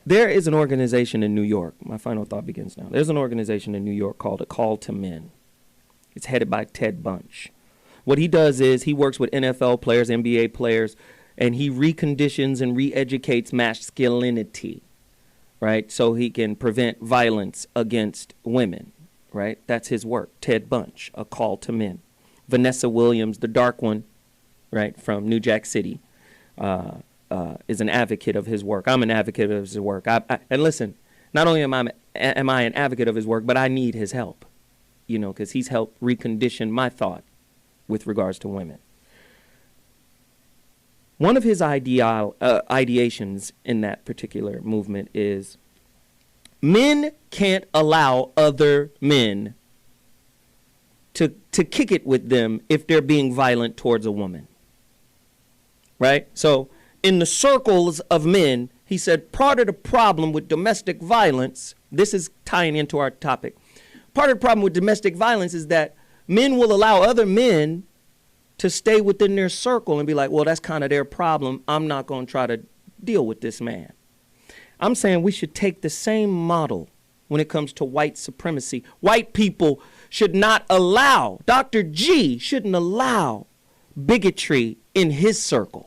There is an organization in New York. My final thought begins now. There's an organization in New York called A Call to Men. It's headed by Ted Bunch. What he does is he works with NFL players, NBA players, and he reconditions and re-educates masculinity, right? So he can prevent violence against women, right? That's his work. Ted Bunch, A Call to Men. Vanessa Williams, the dark one, right, from New Jack City, is an advocate of his work. I'm an advocate of his work. And listen, not only am I an advocate of his work, but I need his help, you know, because he's helped recondition my thought with regards to women. One of his ideations in that particular movement is men can't allow other men to kick it with them if they're being violent towards a woman, right? So in the circles of men, he said part of the problem with domestic violence, this is tying into our topic, part of the problem with domestic violence is that men will allow other men to stay within their circle and be like, well, that's kind of their problem. I'm not going to try to deal with this man. I'm saying we should take the same model when it comes to white supremacy. White people should not allow, Dr. G shouldn't allow bigotry in his circle.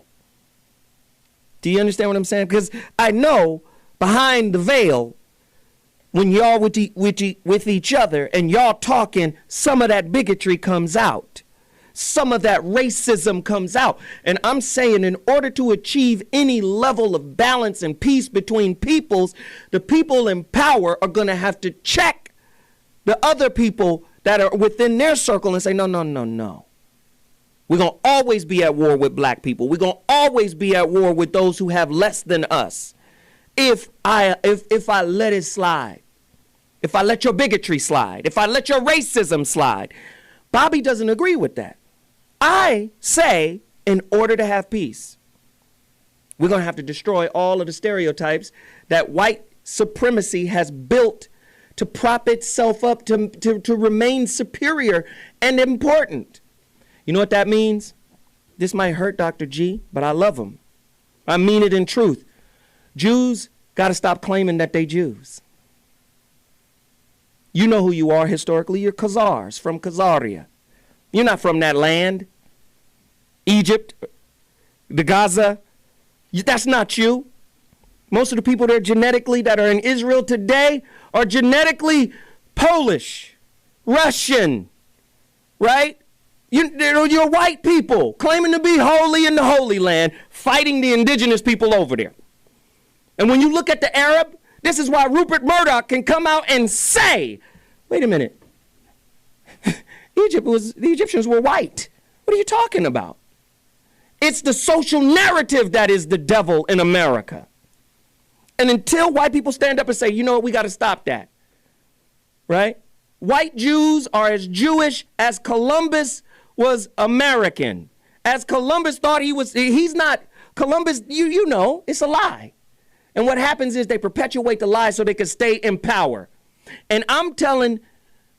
Do you understand what I'm saying? Because I know behind the veil, when y'all with each other and y'all talking, some of that bigotry comes out. Some of that racism comes out. And I'm saying in order to achieve any level of balance and peace between peoples, the people in power are going to have to check the other people that are within their circle and say, no, no, no, no. We're going to always be at war with black people. We're going to always be at war with those who have less than us. If I let it slide, if I let your bigotry slide, if I let your racism slide. Bobby doesn't agree with that. I say in order to have peace, we're going to have to destroy all of the stereotypes that white supremacy has built to prop itself up to remain superior and important. You know what that means? This might hurt Dr. G, but I love him. I mean it in truth. Jews got to stop claiming that they Jews. You know who you are historically. You're Khazars from Khazaria. You're not from that land. Egypt, the Gaza. That's not you. Most of the people there genetically that are in Israel today are genetically Polish, Russian, right? You're white people claiming to be holy in the Holy Land, fighting the indigenous people over there. And when you look at the Arab, this is why Rupert Murdoch can come out and say, wait a minute, the Egyptians were white. What are you talking about? It's the social narrative that is the devil in America. And until white people stand up and say, you know what, we got to stop that, right? White Jews are as Jewish as Columbus was American. As Columbus thought he's not, Columbus, you know, it's a lie. And what happens is they perpetuate the lie so they can stay in power. And I'm telling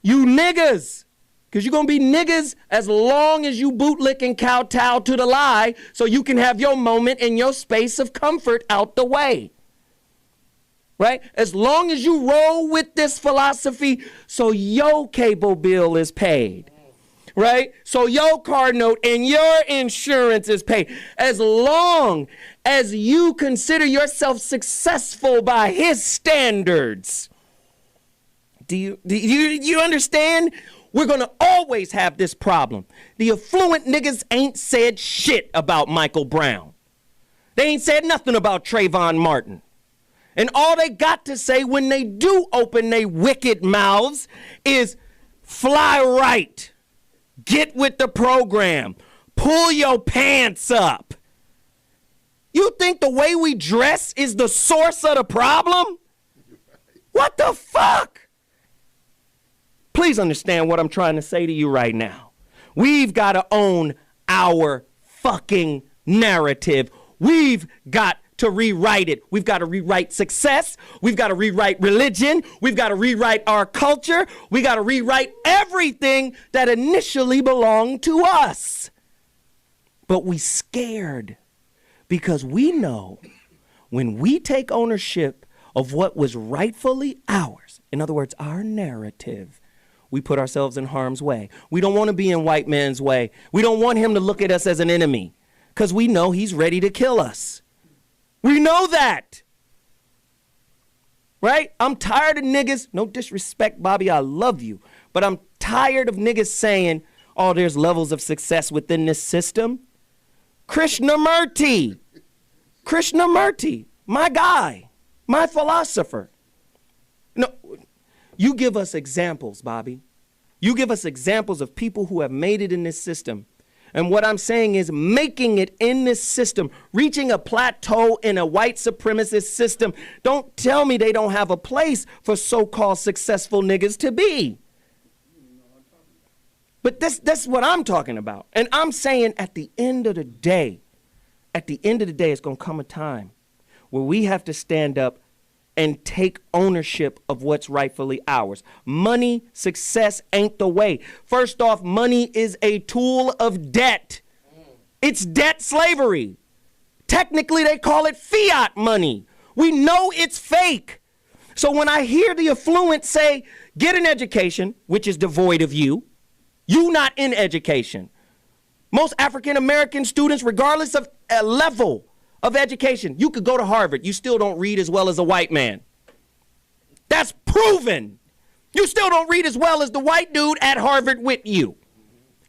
you niggas, because you're going to be niggas as long as you bootlick and kowtow to the lie so you can have your moment in your space of comfort out the way. Right? As long as you roll with this philosophy so your cable bill is paid. Right? So your car note and your insurance is paid. As long as you consider yourself successful by his standards. Do you understand? We're going to always have this problem. The affluent niggas ain't said shit about Michael Brown. They ain't said nothing about Trayvon Martin. And all they got to say when they do open their wicked mouths is fly right. Get with the program. Pull your pants up. You think the way we dress is the source of the problem? What the fuck? Please understand what I'm trying to say to you right now. We've got to own our fucking narrative. We've got to rewrite it. We've got to rewrite success. We've got to rewrite religion. We've got to rewrite our culture. We got to rewrite everything that initially belonged to us. But we scared because we know when we take ownership of what was rightfully ours, in other words, our narrative, we put ourselves in harm's way. We don't want to be in white man's way. We don't want him to look at us as an enemy because we know he's ready to kill us. We know that. Right? I'm tired of niggas. No disrespect, Bobby, I love you. But I'm tired of niggas saying, oh, there's levels of success within this system. Krishnamurti, my guy, my philosopher. No, you give us examples, Bobby. You give us examples of people who have made it in this system. And what I'm saying is making it in this system, reaching a plateau in a white supremacist system. Don't tell me they don't have a place for so-called successful niggas to be. But that's what I'm talking about. And I'm saying at the end of the day, it's going to come a time where we have to stand up and take ownership of what's rightfully ours. Money, success ain't the way. First off, money is a tool of debt. It's debt slavery. Technically, they call it fiat money. We know it's fake. So when I hear the affluent say, get an education, which is devoid of you not in education. Most African American students, regardless of a level of education, you could go to Harvard, you still don't read as well as a white man. That's proven. You still don't read as well as the white dude at Harvard with you.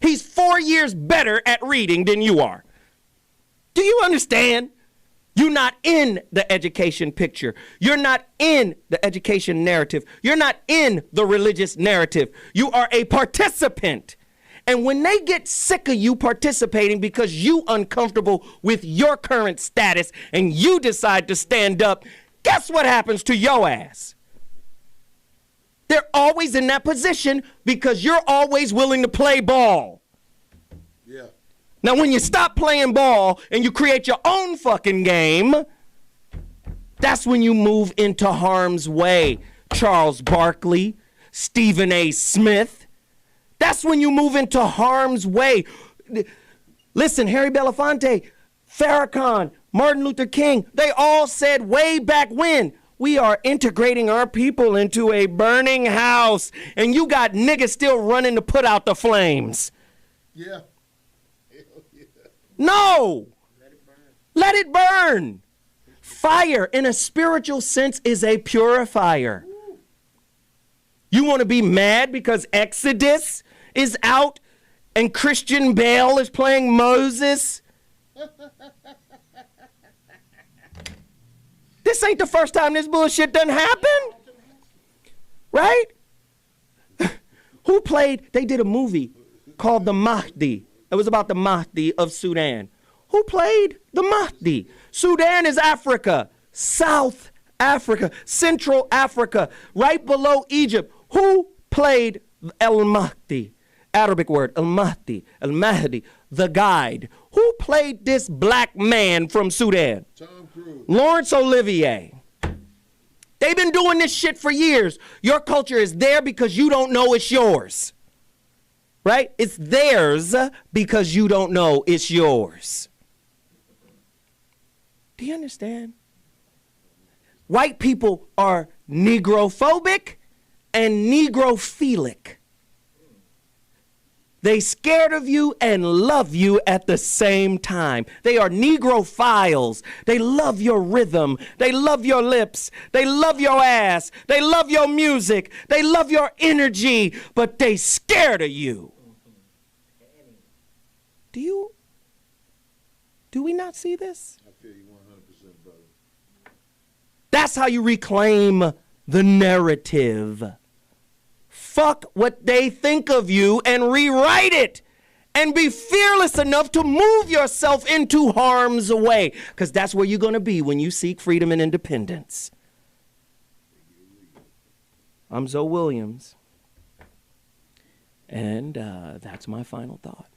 He's 4 years better at reading than you are. Do you understand? You're not in the education picture. You're not in the education narrative. You're not in the religious narrative. You are a participant. And when they get sick of you participating because you uncomfortable with your current status and you decide to stand up, guess what happens to your ass? They're always in that position because you're always willing to play ball. Yeah. Now, when you stop playing ball and you create your own fucking game, that's when you move into harm's way. Charles Barkley, Stephen A. Smith. That's when you move into harm's way. Listen, Harry Belafonte, Farrakhan, Martin Luther King, they all said way back when, we are integrating our people into a burning house. And you got niggas still running to put out the flames. Yeah. No. Let it burn. Fire, in a spiritual sense, is a purifier. You want to be mad because Exodus is out and Christian Bale is playing Moses? This ain't the first time this bullshit done happened. Right? Who played, they did a movie called The Mahdi. It was about the Mahdi of Sudan. Who played the Mahdi? Sudan is Africa, South Africa, Central Africa, right below Egypt. Who played El Mahdi? Arabic word, El Mahdi, El Mahdi, the guide. Who played this black man from Sudan? Tom Cruise. Laurence Olivier. They've been doing this shit for years. Your culture is there because you don't know it's yours. Right? It's theirs because you don't know it's yours. Do you understand? White people are negrophobic and negrophilic. They scared of you and love you at the same time. They are negrophiles. They love your rhythm. They love your lips. They love your ass. They love your music. They love your energy, but they scared of you. Do we not see this? I feel you 100%, brother. That's how you reclaim the narrative. Fuck what they think of you and rewrite it. And be fearless enough to move yourself into harm's way. Because that's where you're going to be when you seek freedom and independence. I'm Zoe Williams. And that's my final thought.